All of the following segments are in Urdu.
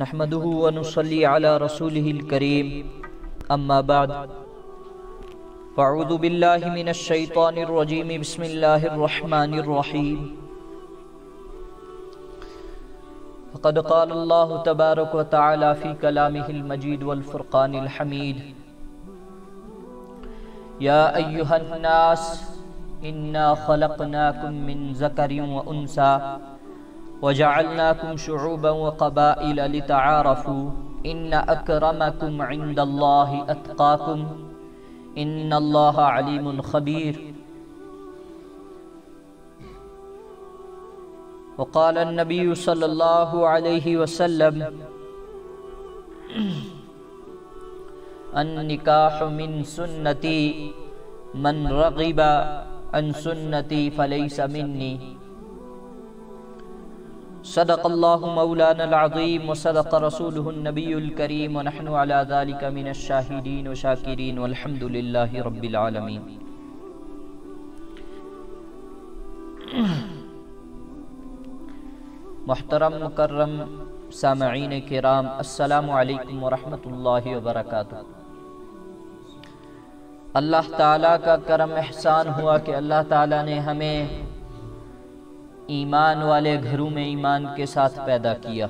نحمده ونصلي على رسوله الكريم اما بعد فاعوذ بالله من الشيطان الرجيم بسم الله الرحمن الرحيم فقد قال الله تبارك وتعالى في كلامه المجيد والفرقان الحميد يا أيها الناس إنا خلقناكم من ذكر وأنثى وجعلناكم شعوبا وقبائل لتعارفوا إن أكرمكم عند الله أتقاكم إن الله عليم خبير. وقال النبي صلى الله عليه وسلم النکاح من سنتی من رغب عن سنتی فلیس منی. صدق اللہ مولانا العظیم وصدق رسولہ النبی الکریم ونحن على ذلك من الشاہدین وشاکرین والحمد للہ رب العالمین. محترم مکرم سامعین کرام، السلام علیکم ورحمۃ اللہ وبرکاتہ. اللہ تعالیٰ کا کرم احسان ہوا کہ اللہ تعالیٰ نے ہمیں ایمان والے گھروں میں ایمان کے ساتھ پیدا کیا،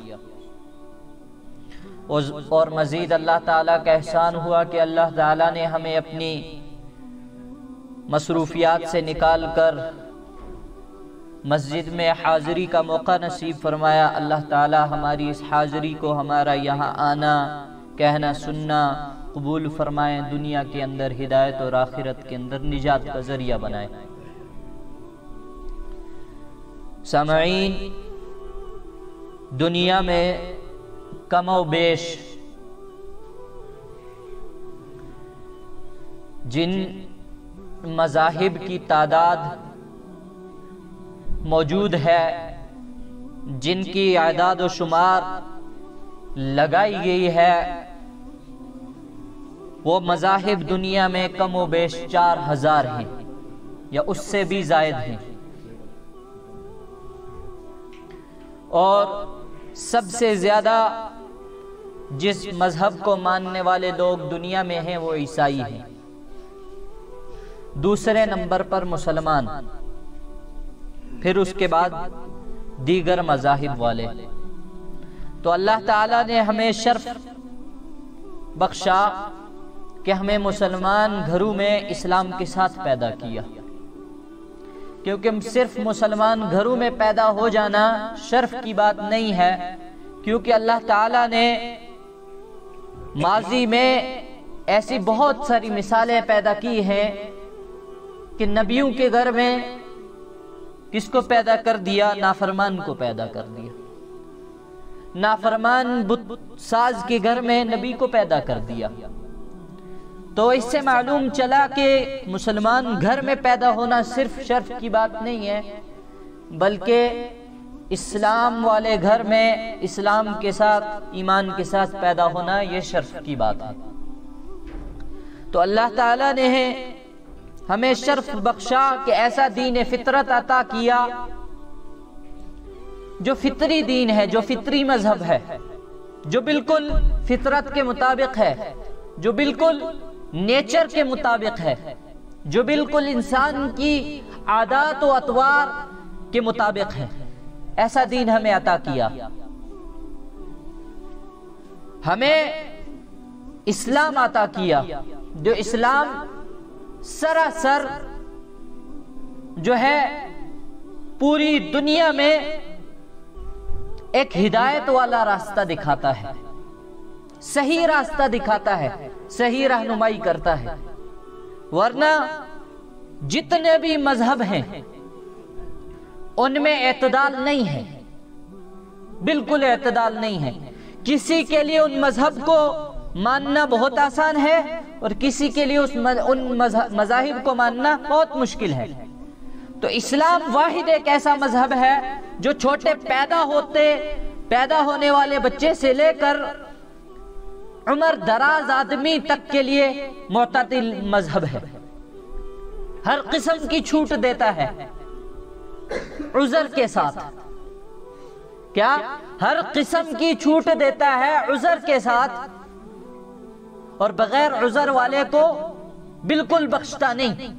اور مزید اللہ تعالیٰ کا احسان ہوا کہ اللہ تعالیٰ نے ہمیں اپنی مصروفیات سے نکال کر مسجد میں حاضری کا موقع نصیب فرمایا. اللہ تعالیٰ ہماری اس حاضری کو، ہمارا یہاں آنا، کہنا، سننا قبول فرمائیں، دنیا کے اندر ہدایت اور آخرت کے اندر نجات کا ذریعہ بنائیں. سامعین، دنیا میں کم و بیش جن مذاہب کی تعداد موجود ہے، جن کی اعداد و شمار لگائی گئی ہے، وہ مذاہب دنیا میں کم و بیش 4000 ہیں یا اس سے بھی زائد ہیں. اور سب سے زیادہ جس مذہب کو ماننے والے لوگ دنیا میں ہیں وہ عیسائی ہیں. دوسرے نمبر پر مسلمان، پھر اس کے بعد دیگر مذاہب والے. تو اللہ تعالیٰ نے ہمیں شرف بخشا کہ ہمیں مسلمان گھروں میں اسلام کے ساتھ پیدا کیا، کیونکہ صرف مسلمان گھروں میں پیدا ہو جانا شرف کی بات نہیں ہے، کیونکہ اللہ تعالیٰ نے ماضی میں ایسی بہت ساری مثالیں پیدا کی ہیں کہ نبیوں کے گھر میں کس کو پیدا کر دیا؟ نافرمان کو پیدا کر دیا. نافرمان بت ساز کے گھر میں نبی کو پیدا کر دیا. تو اس سے معلوم چلا کہ مسلمان گھر میں پیدا ہونا صرف شرف کی بات نہیں ہے، بلکہ اسلام والے گھر میں اسلام کے ساتھ، ایمان کے ساتھ پیدا ہونا یہ شرف کی بات ہے. تو اللہ تعالیٰ نے ہمیں شرف بخشا کہ ایسا دین فطرت عطا کیا جو فطری دین ہے، جو فطری مذہب ہے، جو بالکل فطرت کے مطابق ہے، جو بالکل نیچر کے مطابق ہے، جو بالکل انسان کی عادات و اطوار کے مطابق ہے. ایسا دین ہمیں عطا کیا. ہمیں اسلام عطا کیا، جو اسلام سراسر جو ہے پوری دنیا میں ایک ہدایت والا راستہ دکھاتا ہے، صحیح راستہ دکھاتا ہے، صحیح رہنمائی کرتا ہے. ورنہ جتنے بھی مذہب ہیں ان میں اعتدال نہیں ہے، بالکل اعتدال نہیں ہے. کسی کے لیے ان مذہب کو ماننا بہت آسان ہے اور کسی کے لیے ان مذاہب کو ماننا بہت مشکل ہے. تو اسلام واحد ایک ایسا مذہب ہے جو چھوٹے پیدا ہونے والے بچے سے لے کر عمر دراز آدمی تک کے لیے معتدل مذہب ہے. ہر قسم کی چھوٹ دیتا ہے عذر کے ساتھ. کیا؟ ہر قسم کی چھوٹ دیتا ہے عذر کے ساتھ، اور بغیر عذر والے کو بالکل بخشتا نہیں.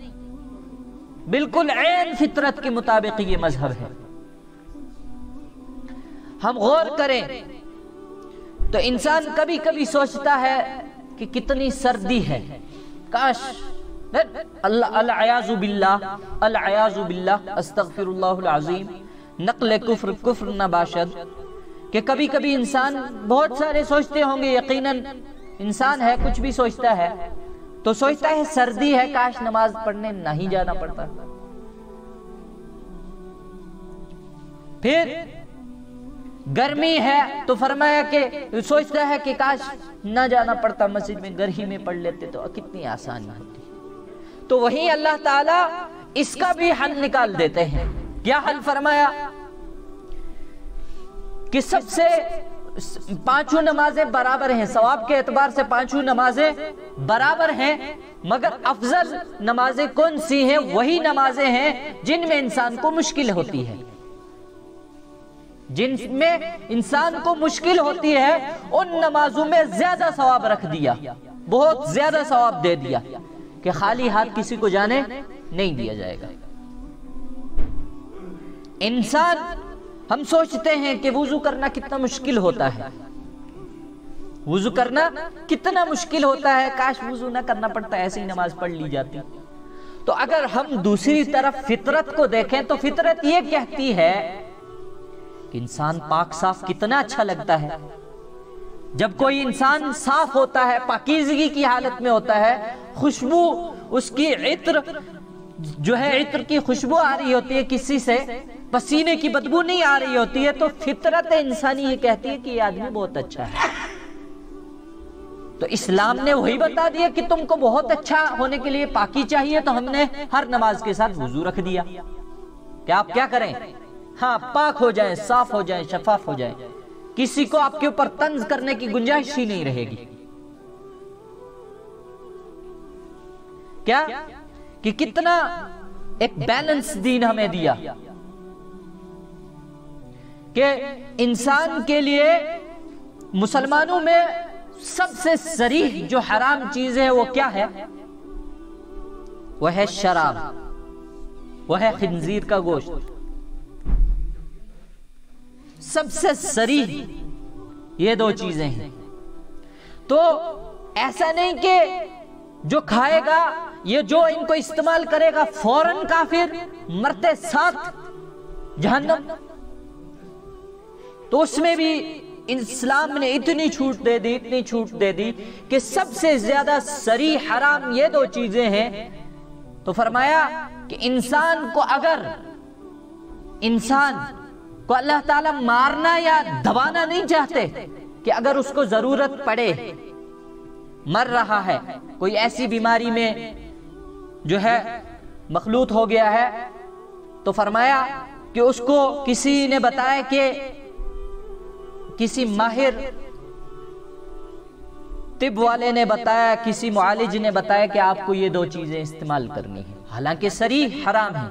بالکل عین فطرت کے مطابق یہ مذہب ہے. ہم غور کریں تو انسان کبھی کبھی سوچتا ہے کہ کتنی سردی ہے، کاش العیاذ باللہ استغفر اللہ العظیم، نقل کفر نہ باشد، کہ کبھی کبھی انسان، بہت سارے سوچتے ہوں گے، یقیناً انسان ہے کچھ بھی سوچتا ہے، تو سوچتا ہے سردی ہے، کاش نماز پڑھنے نہیں جانا پڑتا. پھر گرمی ہے تو فرمایا کہ سوچتا ہے کہ کاش نہ جانا پڑتا مسجد میں، گھر ہی میں پڑھ لیتے تو کتنی آسانی ہوتی. تو وہیں اللہ تعالیٰ اس کا بھی حل نکال دیتے ہیں. کیا حل فرمایا؟ کہ سب سے پانچوں نمازیں برابر ہیں، ثواب کے اعتبار سے پانچوں نمازیں برابر ہیں، مگر افضل نمازیں کون سی ہیں؟ وہی نمازیں ہیں جن میں انسان کو مشکل ہوتی ہے. جن میں انسان کو مشکل ہوتی ہے ان نمازوں میں زیادہ ثواب رکھ دیا، بہت زیادہ ثواب دے دیا کہ خالی ہاتھ کسی کو جانے نہیں دیا جائے گا. انسان، ہم سوچتے ہیں کہ وضو کرنا کتنا مشکل ہوتا ہے، وضو کرنا کتنا مشکل ہوتا ہے، کاش وضو نہ کرنا پڑتا، ایسے ہی نماز پڑھ لی جاتی. تو اگر ہم دوسری طرف فطرت کو دیکھیں تو فطرت یہ کہتی ہے کہ انسان پاک صاف کتنا اچھا لگتا ہے. جب کوئی انسان صاف ہوتا ہے، پاکیزگی کی حالت میں ہوتا ہے، خوشبو اس کی عطر جو ہے، عطر کی خوشبو آ رہی ہوتی ہے، کسی سے پسینے کی بدبو نہیں آ رہی ہوتی ہے، تو فطرت انسانی یہ کہتی ہے کہ یہ آدمی بہت اچھا ہے. تو اسلام نے وہی بتا دیا کہ تم کو بہت اچھا ہونے کے لیے پاکی چاہیے، تو ہم نے ہر نماز کے ساتھ وضو رکھ دیا کہ آپ کیا کریں؟ ہاں، پاک ہو جائیں، صاف ہو جائیں، شفاف ہو جائیں، کسی کو آپ کے اوپر طنز کرنے کی گنجائش ہی نہیں رہے گی. کیا کہ کتنا ایک بیلنس دین ہمیں دیا کہ انسان کے لیے مسلمانوں میں سب سے صریح جو حرام چیز ہے وہ کیا ہے؟ وہ ہے شراب، وہ ہے خنزیر کا گوشت. سب سے صریح یہ دو چیزیں ہیں. تو ایسا نہیں کہ جو کھائے گا، یہ جو ان کو استعمال کرے گا فوراً کافر، مرتے ساتھ جہنم. تو اس میں بھی اسلام نے اتنی چھوٹ دے دی، اتنی چھوٹ دے دی کہ سب سے زیادہ صریح حرام یہ دو چیزیں ہیں. تو فرمایا کہ انسان کو، اگر انسان کو اللہ تعالیٰ مارنا یا دبانا نہیں چاہتے، کہ اگر اس کو ضرورت پڑے، مر رہا ہے، کوئی ایسی بیماری میں جو ہے مخلوط ہو گیا ہے، تو فرمایا کہ اس کو کسی نے بتایا کہ کسی ماہر طب والے نے بتایا، کسی معالج نے بتایا کہ آپ کو یہ دو چیزیں استعمال کرنی ہیں، حالانکہ صریح حرام ہیں،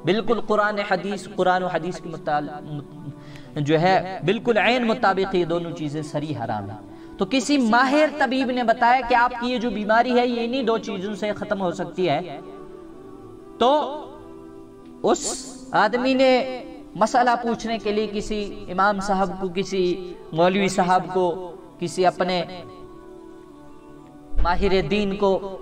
بالکل قرآن و حدیث کے مطابق جو ہے بالکل عین مطابق یہ دونوں چیزیں صریح حرام ہیں. تو کسی ماہر طبیب نے بتایا کہ آپ کی یہ جو بیماری ہے یہ انہی دو چیزوں سے ختم ہو سکتی ہے. تو اس آدمی نے مسئلہ پوچھنے کے لیے کسی امام صاحب کو، کسی مولوی صاحب کو، کسی اپنے ماہر دین کو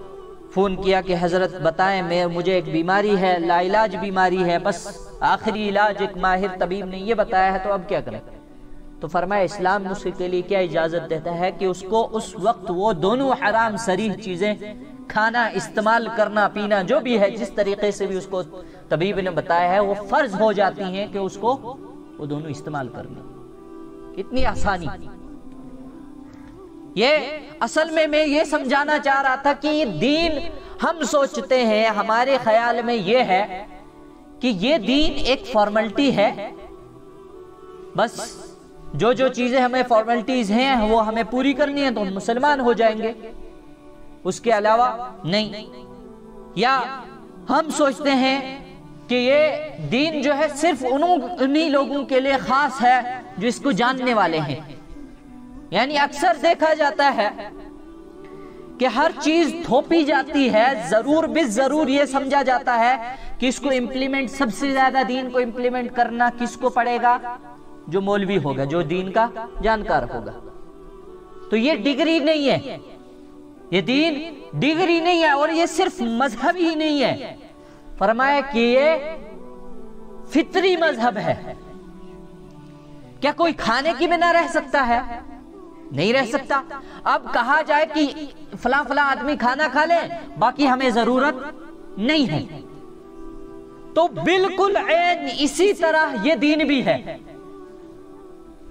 فون کیا کہ حضرت بتائیں، مجھے ایک بیماری ہے، لا علاج بیماری ہے، بس آخری علاج ایک ماہر طبیب نے یہ بتایا ہے، تو اب کیا کریں؟ تو فرمایا اسلام اس کے لیے کیا اجازت دیتا ہے کہ اس کو اس وقت وہ دونوں حرام صریح چیزیں کھانا، استعمال کرنا، پینا، جو بھی ہے، جس طریقے سے بھی اس کو طبیب نے بتایا ہے، وہ فرض ہو جاتی ہیں کہ اس کو وہ دونوں استعمال کرنا. اتنی آسانی. یہ اصل میں یہ سمجھانا چاہ رہا تھا کہ یہ دین، ہم سوچتے ہیں، ہمارے خیال میں یہ ہے کہ یہ دین ایک فارملٹی ہے، بس جو چیزیں ہمیں فارملٹیز ہیں وہ ہمیں پوری کرنی ہیں تو ہم مسلمان ہو جائیں گے، اس کے علاوہ نہیں. یا ہم سوچتے ہیں کہ یہ دین جو ہے صرف انہی لوگوں کے لیے خاص ہے جو اس کو جاننے والے ہیں. یعنی اکثر دیکھا جاتا ہے کہ ہر چیز تھوپی جاتی ہے، ضرور بالضرور یہ سمجھا جاتا ہے کہ اس کو امپلیمنٹ، سب سے زیادہ دین کو امپلیمنٹ کرنا کس کو پڑے گا؟ جو مولوی ہوگا، جو دین کا جانکار ہوگا. تو یہ ڈگری نہیں ہے، یہ دین ڈگری نہیں ہے، اور یہ صرف مذہب ہی نہیں ہے. فرمایا کہ یہ فطری مذہب ہے. کیا کوئی کھانے کی بنا رہ سکتا ہے؟ نہیں رہ سکتا. اب کہا جائے کہ فلاں فلاں آدمی کھانا کھا لے، باقی ہمیں ضرورت نہیں ہے، تو بالکل عین اسی طرح یہ دین بھی ہے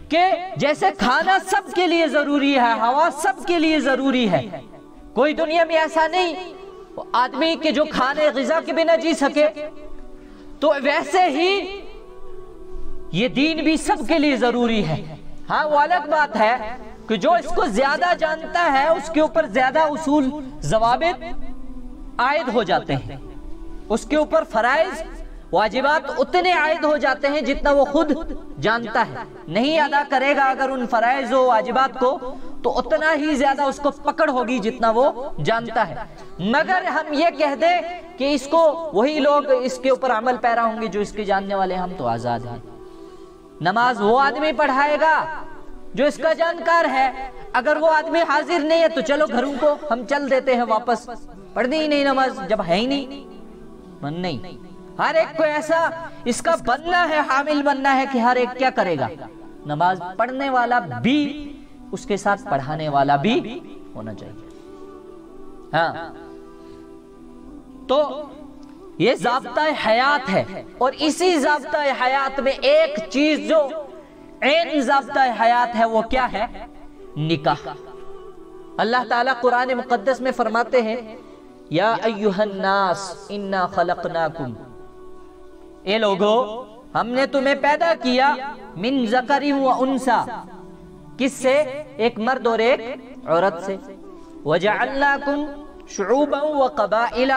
کہ جیسے کھانا سب کے لیے ضروری ہے، ہوا سب کے لیے ضروری ہے، کوئی دنیا میں ایسا نہیں آدمی کہ جو کھانے غذا کے بنا جی سکے، تو ویسے ہی یہ دین بھی سب کے لیے ضروری ہے. ہاں وہ الگ بات ہے کہ جو اس کو زیادہ جانتا ہے اس کے اوپر زیادہ اصول ضوابط عائد ہو جاتے ہیں، اس کے اوپر فرائض واجبات اتنے عائد ہو جاتے ہیں جتنا وہ خود جانتا ہے. نہیں ادا کرے گا اگر ان فرائض و واجبات کو تو اتنا ہی زیادہ اس کو پکڑ ہوگی جتنا وہ جانتا ہے. مگر ہم یہ کہہ دیں کہ اس کو وہی لوگ اس کے اوپر عمل پیرا ہوں گے جو اس کے جاننے والے، ہم تو آزاد ہیں. نماز وہ آدمی پڑھائے گا جو اس کا جانکار ہے. اگر وہ آدمی حاضر نہیں ہے تو چلو گھروں کو ہم چل دیتے ہیں واپس، پڑھنی ہی نہیں نماز جب ہے ہی نہیں. من نہیں، ہر ایک کو ایسا اس کا بننا ہے، حامل بننا ہے کہ ہر ایک کیا کرے گا؟ نماز پڑھنے والا بھی، اس کے ساتھ پڑھانے والا بھی ہونا چاہیے. ہاں تو یہ ضابطہ حیات ہے، اور اسی ضابطہ حیات میں ایک چیز جو عین ضابطہ حیات ہے وہ کیا ہے؟ نکاح. اللہ تعالیٰ قرآن مقدس میں فرماتے ہیں یا ایھا الناس انا خلقناکم، اے لوگو ہم نے تمہیں پیدا کیا، من ذکر و انثی، کس سے؟ ایک مرد اور ایک عورت سے. وجعلناکم شعوبا و قبائل،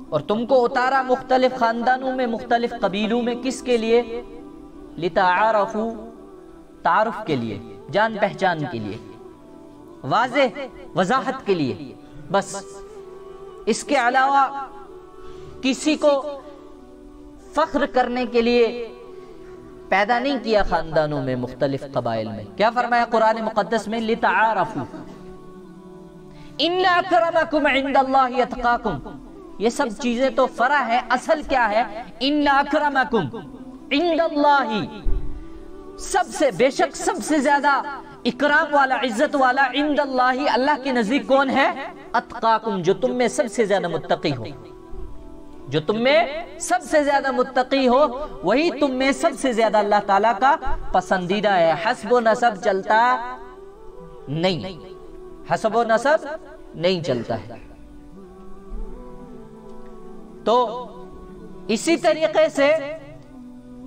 اور تم کو اتارا مختلف خاندانوں میں، مختلف قبیلوں میں، کس کے لیے؟ لتعارفوا، تعارف کے لیے، جان پہچان کے لیے، واضح وضاحت کے لیے. بس اس کے علاوہ کسی کو فخر کرنے کے لیے پیدا نہیں کیا خاندانوں میں، مختلف قبائل میں. کیا فرمایا قرآن مقدس میں؟ لتعارفوا ان اکرمکم عند اللہ اتقاکم. یہ سب چیزیں تو فرع ہے، اصل کیا ہے؟ ان اکرمکم عند اللہ، سب سے بے شک سب سے زیادہ اکرام والا، عزت والا، عند اللہ، اللہ کے نزدیک کون ہے؟ اتقاکم، جو تم میں سب سے زیادہ متقی ہو. جو تم میں سب سے زیادہ متقی ہو وہی تم میں سب سے زیادہ اللہ تعالیٰ کا پسندیدہ ہے. حسب و نسب چلتا نہیں، حسب و نسب نہیں چلتا ہے. تو اسی طریقے سے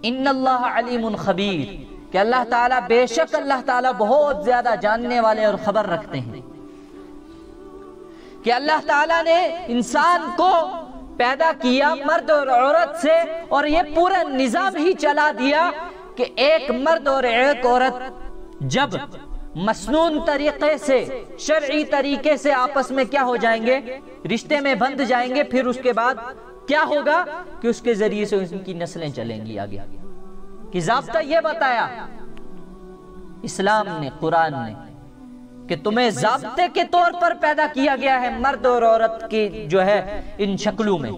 ان اللہ علیم خبیر، کہ اللہ تعالیٰ، بے شک اللہ تعالیٰ بہت زیادہ جاننے والے اور خبر رکھتے ہیں. کہ اللہ تعالیٰ نے انسان کو پیدا کیا مرد اور عورت سے، اور یہ پورا نظام ہی چلا دیا کہ ایک مرد اور ایک عورت جب مسنون طریقے سے، شرعی طریقے سے آپس میں کیا ہو جائیں گے؟ رشتے میں بندھ جائیں گے. پھر اس کے بعد کیا ہوگا کہ اس کے ذریعے سے ان کی نسلیں چلیں گی آگے. کہ ضابطہ یہ بتایا اسلام نے، قرآن نے، کہ تمہیں ضابطے کے طور پر پیدا کیا گیا ہے مرد اور عورت کی جو ہے ان شکلوں میں،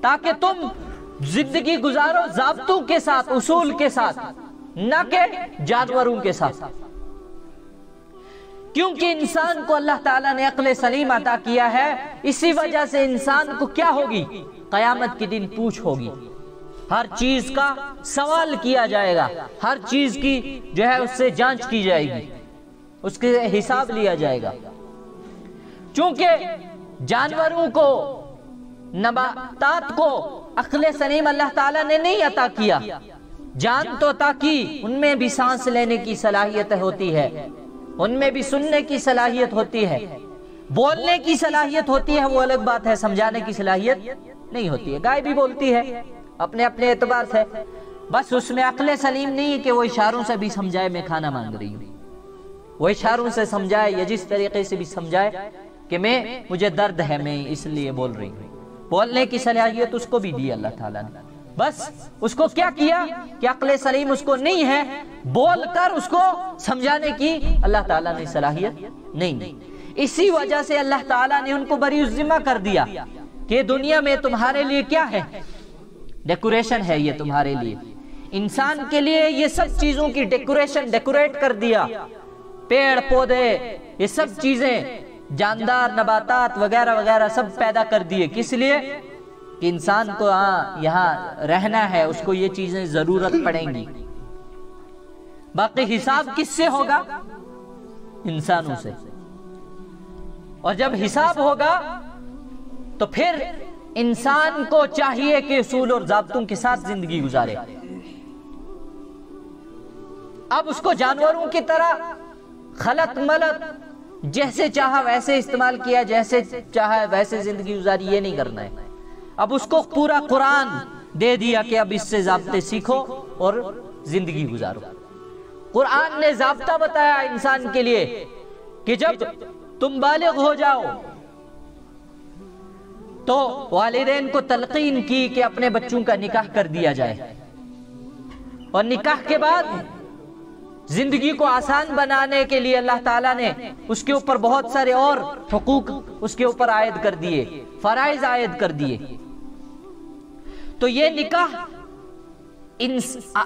تاکہ تم زندگی گزارو ضابطوں کے ساتھ، اصول کے ساتھ، نہ کہ جانوروں کے ساتھ. کیونکہ انسان کو اللہ تعالیٰ نے عقل سلیم عطا کیا ہے، اسی وجہ سے انسان کو کیا ہوگی؟ قیامت کے دن پوچھ ہوگی. ہر چیز کا سوال کیا جائے گا، ہر چیز کی جو ہے اس سے جانچ کی جائے گی، اس کے حساب لیا جائے گا. چونکہ جانوروں کو، نباتات کو عقل سلیم اللہ تعالیٰ نے نہیں عطا کیا. جان تو عطا کی، ان میں بھی سانس لینے کی صلاحیت ہوتی ہے، ان میں بھی سننے کی صلاحیت ہوتی ہے، بولنے کی صلاحیت ہوتی ہے وہ الگ بات ہے، سمجھانے کی صلاحیت نہیں ہوتی ہے۔ گائے بھی بولتی ہے اپنے اپنے اعتبار سے، بس اس میں عقل سلیم نہیں ہے کہ وہ اشاروں سے بھی سمجھائے میں کھانا مانگ رہی ہوں، وہ اشاروں سے سمجھائے یا جس طریقے سے بھی سمجھائے کہ مجھے درد ہے، میں اس لیے بول رہی ہوں۔ بولنے کی صلاحیت اس کو بھی دی اللہ تعالیٰ نے، بس اس کو کیا کیا کہ عقل سلیم اس کو نہیں ہے، بول کر اس کو سمجھانے کی اللہ تعالیٰ نے صلاحیت نہیں۔ اسی وجہ سے اللہ تعالیٰ نے ان کو بری الذمہ کر دیا کہ دنیا میں تمہارے لیے کیا ہے، ڈیکوریشن ہے، یہ تمہارے لیے، انسان کے لیے یہ سب چیزوں کی ڈیکوریٹ کر دیا، پیڑ پودے، یہ سب چیزیں، جاندار نباتات وغیرہ وغیرہ سب پیدا کر دیے، کس لیے کہ انسان کو یہاں رہنا ہے، اس کو یہ چیزیں ضرورت پڑیں گی۔ باقی حساب کس سے ہوگا؟ انسانوں سے، اور جب حساب ہوگا تو پھر انسان کو چاہیے کہ اصول اور ضابطوں کے ساتھ زندگی گزارے۔ اب اس کو جانوروں کی طرح خلط ملط جیسے چاہا ویسے استعمال کیا، جیسے چاہا ویسے زندگی گزاری، یہ نہیں کرنا ہے۔ اب اس کو پورا قرآن دے دیا کہ اب اس سے ضابطے سیکھو اور زندگی گزارو۔ قرآن نے ضابطہ بتایا انسان کے لیے کہ جب تم بالغ ہو جاؤ تو والدین کو تلقین کی کہ اپنے بچوں کا نکاح کر دیا جائے، اور نکاح کے بعد زندگی کو آسان بنانے کے لیے اللہ تعالیٰ نے اس کے اوپر بہت سارے اور حقوق اس کے اوپر عائد کر دیے، فرائض عائد کر دیے۔ تو یہ نکاح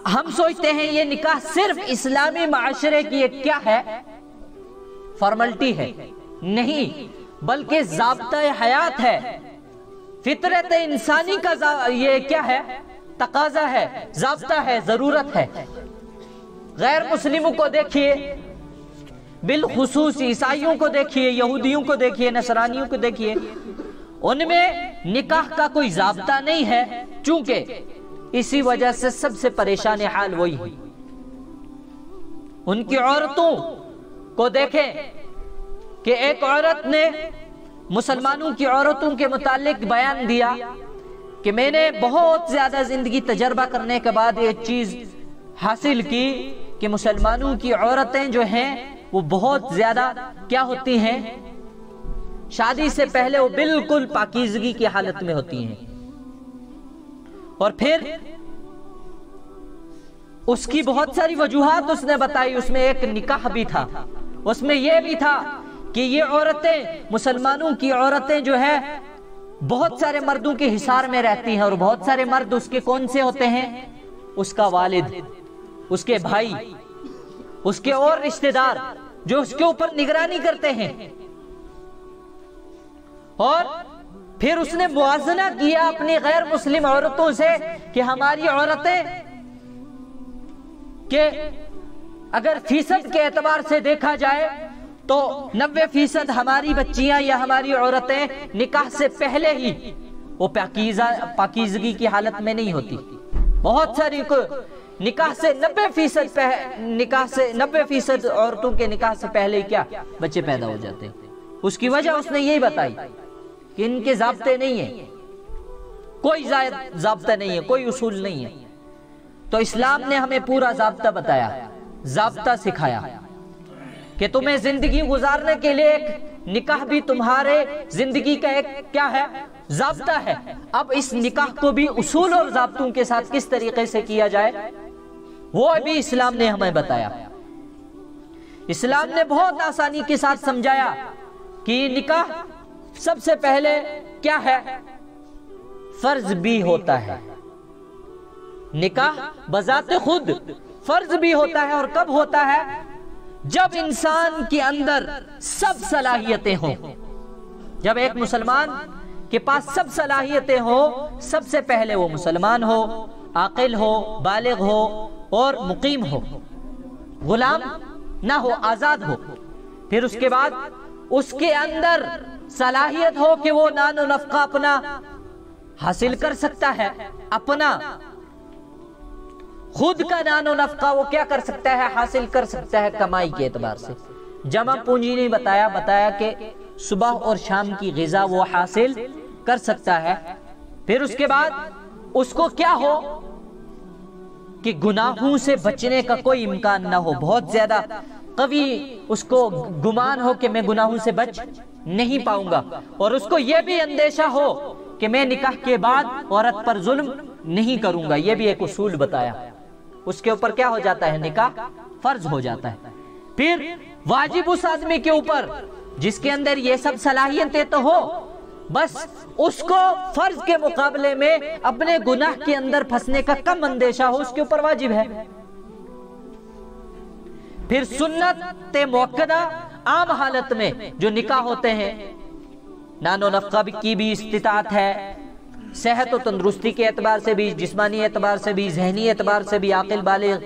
ہم سوچتے ہیں یہ نکاح صرف اسلامی معاشرے کی ایک کیا ہے، فارملٹی ہے، نہیں، بلکہ ضابطہ حیات ہے، فطرت انسانی کا یہ کیا ہے، تقاضا ہے، ضابطہ ہے، ضرورت ہے۔ غیر مسلموں کو دیکھیے، بالخصوص عیسائیوں کو دیکھیے، یہودیوں کو دیکھیے، نصرانیوں کو دیکھیے، ان میں نکاح کا کوئی ضابطہ نہیں ہے، چونکہ اسی وجہ سے سب سے پریشان حال وہی ہے۔ ان کی عورتوں کو دیکھیں کہ ایک عورت نے مسلمانوں کی عورتوں کے متعلق بیان دیا کہ میں نے بہت زیادہ زندگی تجربہ کرنے کے بعد ایک چیز حاصل کی کہ مسلمانوں کی عورتیں جو ہیں وہ بہت زیادہ کیا ہوتی ہیں، شادی سے پہلے وہ بالکل پاکیزگی کی حالت میں ہوتی ہیں، اور پھر اس کی بہت ساری وجوہات اس نے بتائی، اس میں ایک نکاح بھی تھا، اس میں یہ بھی تھا کہ یہ عورتیں، مسلمانوں کی عورتیں جو ہے بہت سارے مردوں کے حصار میں رہتی ہیں، اور بہت سارے مرد اس کے کون سے ہوتے ہیں، اس کا والد، اس کے بھائی، اس کے اور رشتہ دار جو اس کے اوپر نگرانی کرتے ہیں۔ اور پھر اس نے موازنہ کیا اپنی غیر مسلم عورتوں سے کہ ہماری عورتیں کہ اگر فیصد کے اعتبار سے دیکھا جائے تو 90% ہماری بچیاں یا ہماری عورتیں نکاح سے پہلے ہی وہ پاکیزگی کی حالت میں نہیں ہوتی، بہت ساری کو نکاح سے 90% عورتوں کے نکاح سے پہلے کیا بچے پیدا ہو جاتے ہیں۔ اس کی وجہ اس نے یہی بتائی کہ ان کے ضابطے نہیں ہیں، کوئی ضابطہ نہیں ہے، کوئی اصول نہیں ہے۔ تو اسلام نے ہمیں پورا ضابطہ بتایا، ضابطہ سکھایا کہ تمہیں زندگی گزارنے کے لیے ایک نکاح بھی تمہارے زندگی کا ایک کیا ہے، ضابطہ ہے۔ اب اس نکاح کو بھی اصول اور ضابطوں کے ساتھ کس طریقے سے کیا جائے وہ بھی اسلام نے ہمیں بتایا۔ اسلام نے بہت آسانی کے ساتھ سمجھایا کہ نکاح سب سے پہلے کیا ہے، فرض بھی ہوتا ہے، نکاح بذات خود فرض بھی ہوتا ہے، اور کب ہوتا ہے، جب انسان کے اندر سب صلاحیتیں ہوں۔ جب ایک مسلمان کے پاس سب صلاحیتیں ہوں، سب سے پہلے وہ مسلمان ہو، عاقل ہو، بالغ ہو اور مقیم ہو، غلام نہ ہو، آزاد ہو، پھر اس کے بعد اس کے اندر صلاحیت ہو کہ وہ نان و نفقہ اپنا حاصل کر سکتا ہے، اپنا خود کا نان و نفقہ وہ کیا کر سکتا ہے، حاصل کر سکتا ہے کمائی کے اعتبار سے۔ جمع پونجی نہیں بتایا کہ صبح اور شام کی غذا وہ حاصل کر سکتا ہے۔ پھر اس کے بعد اس کو کیا ہو کہ گناہوں سے بچنے کا کوئی امکان نہ ہو، بہت زیادہ قوی اس کو گمان ہو کہ میں گناہوں سے بچ نہیں پاؤں گا، اور اس کو یہ بھی اندیشہ ہو کہ میں نکاح کے بعد عورت پر ظلم نہیں کروں گا۔ یہ بھی ایک اصول بتایا، اس کے اوپر کیا ہو جاتا ہے؟ نکاح فرض ہو جاتا ہے۔ پھر واجب اس آدمی کے اوپر جس کے اندر یہ سب صلاحیتیں تو ہو، بس اس کو فرض کے مقابلے میں اپنے گناہ کے اندر پھنسنے کا کم اندیشہ ہو، اس کے اوپر واجب ہے۔ پھر سنت موقدہ عام حالت میں جو نکاح ہوتے ہیں، نان و نفقہ کی بھی استطاعت ہے، صحت و تندرستی کے اعتبار سے بھی، جسمانی اعتبار سے بھی، ذہنی اعتبار سے بھی عاقل بالغ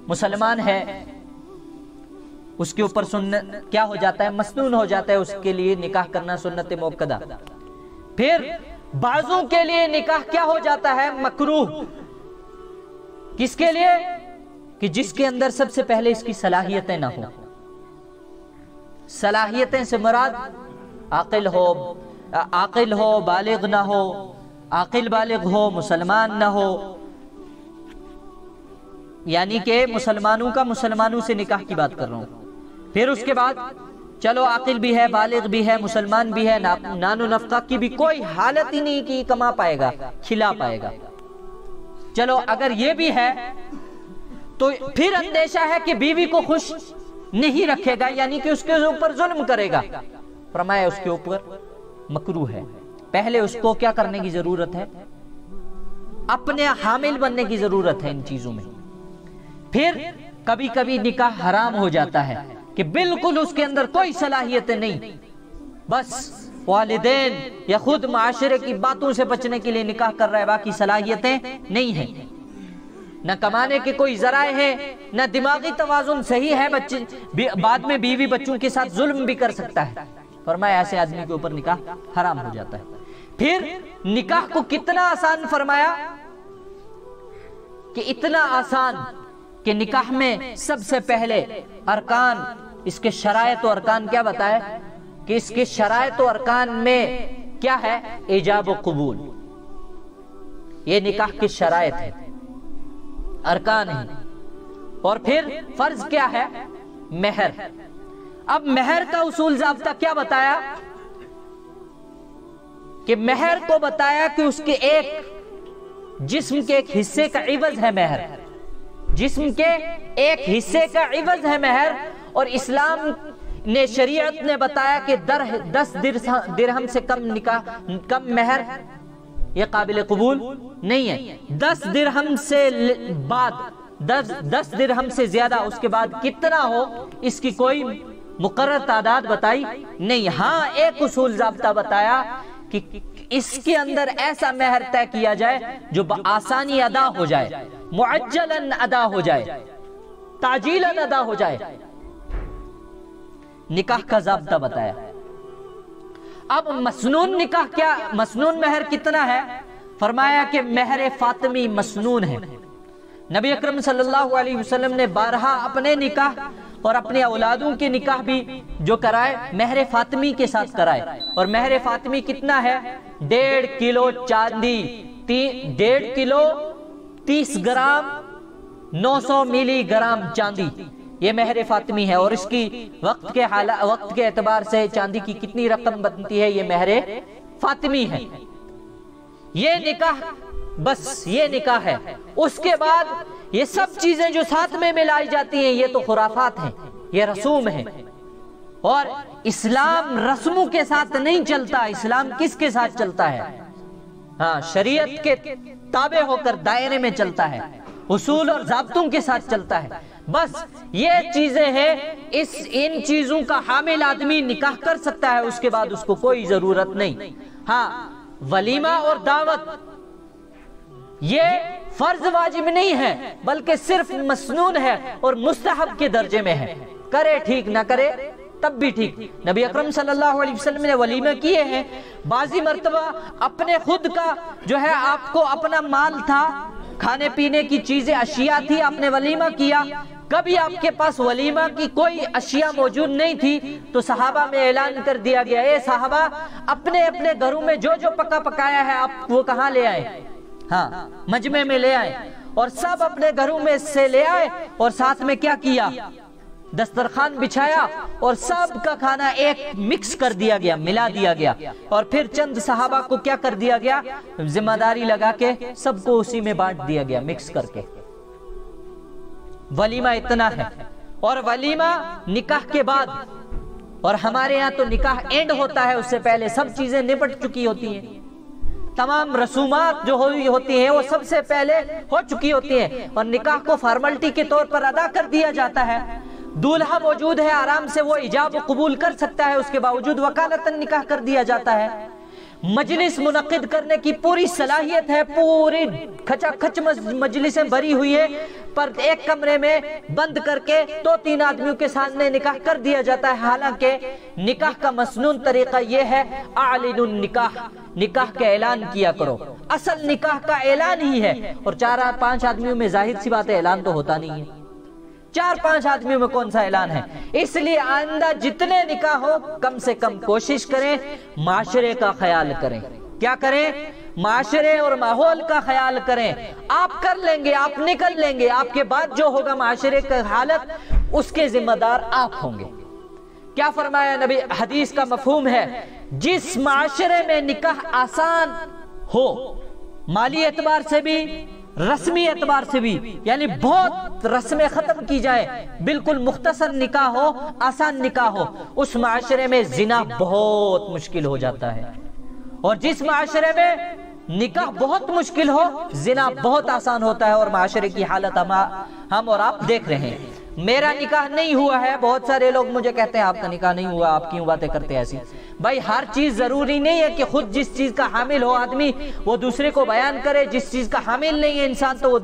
مسلمان ہے، اس کے اوپر سنت کیا ہو جاتا ہے؟ مسنون ہو جاتا ہے اس کے لیے نکاح کرنا سنت موقدہ۔ پھر بعضوں کے لیے نکاح کیا ہو جاتا ہے؟ مکروہ۔ کس کے لیے؟ کہ جس کے اندر سب سے پہلے اس کی صلاحیتیں نہ ہوں۔ صلاحیتیں سے مراد عاقل ہو، بالغ نہ ہو، عاقل بالغ ہو، مسلمان نہ ہو، یعنی کہ مسلمانوں کا مسلمانوں سے نکاح کی بات کر رہا ہوں۔ پھر اس کے بعد چلو عاقل بھی ہے، بالغ بھی ہے، مسلمان بھی ہے، نان و نفقہ کی بھی کوئی حالت ہی نہیں کہ کما پائے گا، کھلا پائے گا، چلو اگر یہ بھی ہے تو پھر اندیشہ ہے کہ بیوی کو خوش نہیں رکھے گا، یعنی کہ اس کے اوپر ظلم کرے گا۔ فرمایا اس کے اوپر مکروہ ہے۔ پہلے اس کو کیا کرنے کی ضرورت ہے؟ اپنے حامل بننے کی ضرورت ہے ان چیزوں میں۔ پھر کبھی کبھی نکاح حرام ہو جاتا ہے کہ بالکل اس کے اندر کوئی صلاحیتیں نہیں، بس والدین یا خود معاشرے کی باتوں سے بچنے کے لیے نکاح کر رہا ہے، باقی صلاحیتیں نہیں ہیں، نہ کمانے کے کوئی ذرائع ہے، نہ دماغی توازن صحیح ہے، بچے بعد میں بیوی بچوں کے ساتھ ظلم بھی کر سکتا ہے۔ فرمایا ایسے آدمی کے اوپر نکاح حرام ہو جاتا ہے۔ پھر نکاح کو کتنا آسان فرمایا کہ اتنا آسان کہ نکاح میں سب سے پہلے ارکان، اس کے شرائط و ارکان کیا بتایا کہ اس کے شرائط و ارکان میں کیا ہے؟ ایجاب و قبول۔ یہ نکاح کی شرائط ہے، ارکان ہیں۔ اور پھر فرض کیا ہے؟ مہر۔ اب مہر کا اصول ضابطہ کیا بتایا کہ مہر کو بتایا کہ اس کے ایک جسم کے ایک حصے کا عوض ہے مہر، جسم کے ایک حصے کا عوض ہے مہر، اور اسلام نے شریعت نے بتایا کہ 10 درہم سے کم مہر یہ قابل قبول نہیں ہے۔ 10 درہم سے بعد 10 درہم سے زیادہ اس کے بعد کتنا ہو اس کی کوئی مقرر تعداد بتائی نہیں۔ ہاں ایک اصول ضابطہ بتایا کہ اس کے اندر ایسا مہر طے کیا جائے جو بآسانی ادا ہو جائے، معجلاً ادا ہو جائے، تعجیلاً ادا ہو جائے۔ نکاح کا ضابطہ بتایا۔ اب مسنون نکاح کیا، مسنون مہر کتنا ہے؟ فرمایا کہ مہر فاطمی مسنون ہے۔ نبی اکرم صلی اللہ علیہ وسلم نے بارہا اپنے نکاح اور اپنے اولادوں کے نکاح بھی جو کرائے مہر فاطمی کے ساتھ کرائے، اور مہر فاطمی کتنا ہے؟ 1.5 کلو چاندی، 1.5 کلو 30 گرام 900 ملی گرام چاندی، یہ مہر فاطمی ہے۔ اور اس کی وقت کے اعتبار سے چاندی کی کتنی رقم بنتی ہے؟ یہ مہر فاطمی ہے۔ یہ نکاح، بس یہ نکاح ہے۔ اس کے بعد یہ سب چیزیں جو ساتھ میں ملائی جاتی ہیں یہ تو خرافات ہیں، یہ رسوم ہیں، اور اسلام رسموں کے ساتھ نہیں چلتا۔ اسلام کس کے ساتھ چلتا ہے؟ ہاں، شریعت کے تابع ہو کر دائرے میں چلتا ہے، اصول اور ضابطوں کے ساتھ چلتا ہے۔ بس یہ چیزیں ہیں، ان چیزوں کا حامل آدمی نکاح کر سکتا ہے، اس کے بعد اس کو کوئی ضرورت نہیں۔ ہاں، ولیمہ اور دعوت یہ فرض واجب نہیں ہے، بلکہ صرف مسنون ہے اور مستحب کے درجے میں ہے، کرے ٹھیک نہ کرے تب بھی ٹھیک۔ نبی اکرم صلی اللہ علیہ وسلم نے ولیمہ کیے ہیں، بعضی مرتبہ اپنے خود کا جو ہے آپ کو اپنا مال تھا، کھانے پینے کی چیزیں اشیاء تھی، آپ نے ولیمہ کیا، کبھی آپ کے پاس ولیمہ کی کوئی اشیاء موجود نہیں تھی تو صحابہ میں اعلان کر دیا گیا، اے صحابہ اپنے اپنے گھروں میں جو جو پکا پکایا ہے آپ وہ کہاں لے آئے؟ ہاں مجمع میں لے آئے، اور سب اپنے گھروں میں سے لے آئے، اور ساتھ میں کیا کیا؟ دسترخوان بچھایا اور سب کا کھانا ایک مکس کر دیا گیا، ملا دیا گیا، اور پھر چند صحابہ کو کیا کر دیا گیا؟ ذمہ داری لگا کے سب کو اسی میں بانٹ دیا گیا مکس کر کے۔ ولیمہ اتنا ہے، اور ولیمہ نکاح کے بعد، اور ہمارے یہاں تو نکاح اینڈ ہوتا ہے، اس سے پہلے سب چیزیں نپٹ چکی ہوتی ہیں، تمام رسومات جو ہوتی ہیں وہ سب سے پہلے ہو چکی ہوتی ہیں، اور نکاح کو فارملٹی کے طور پر ادا کر دیا جاتا ہے۔ دولہا موجود ہے، آرام سے وہ ایجاب قبول کر سکتا ہے، اس کے باوجود وکالتاً نکاح کر دیا جاتا ہے۔ مجلس منعقد کرنے کی پوری صلاحیت ہے، پوری کھچا کھچ مجلسیں بھری ہوئی ہے، پر ایک کمرے میں بند کر کے 2-3 آدمیوں کے سامنے نکاح کر دیا جاتا ہے، حالانکہ نکاح کا مسنون طریقہ یہ ہے اعلن النکاح، نکاح کا اعلان کیا کرو، اصل نکاح کا اعلان ہی ہے۔ اور 4-5 آدمیوں میں ظاہر سی بات ہے اعلان تو ہوتا نہیں ہے، 4-5 آدمیوں میں کون سا اعلان ہے؟ اس لیے آئندہ جتنے نکاح ہو کم سے کم کوشش کریں معاشرے کا خیال کریں۔ کیا کریں؟ معاشرے اور ماحول کا خیال کریں۔ آپ کر لیں گے، آپ نکل لیں گے، آپ کے بعد جو ہوگا معاشرے کا حالت اس کے ذمہ دار آپ ہوں گے۔ کیا فرمایا نبی؟ حدیث کا مفہوم ہے جس معاشرے میں نکاح آسان ہو، مالی اعتبار سے بھی رسمی اعتبار سے بھی، یعنی بہت رسمیں ختم کی جائے، بالکل مختصر نکاح ہو، آسان نکاح ہو، اس معاشرے میں زنا بہت مشکل ہو جاتا ہے۔ اور جس معاشرے میں نکاح بہت مشکل ہو، زنا بہت آسان ہوتا ہے، اور معاشرے کی حالت ہم اور آپ دیکھ رہے ہیں۔ میرا نکاح نہیں ہوا ہے، بہت سارے لوگ مجھے کہتے ہیں آپ کا نکاح نہیں ہوا، آپ کیوں باتیں کرتے ایسی؟ بھائی ہر چیز ضروری نہیں ہے کہ خود جس چیز کا حامل ہو آدمی وہ دوسرے کو بیان کرے، جس چیز کا حامل نہیں ہے انسان تو وہ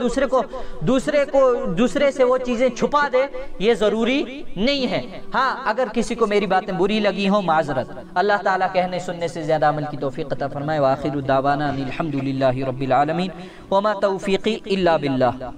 دوسرے سے وہ چیزیں چھپا دے، یہ ضروری نہیں ہے۔ ہاں اگر کسی کو میری باتیں بری لگی ہوں معذرت، اللہ تعالیٰ کہنے سننے سے زیادہ عمل کی توفیق عطا فرمائے۔ وآخر دعوانا الحمدللہ رب العالمین، وما توفیقی الا باللہ۔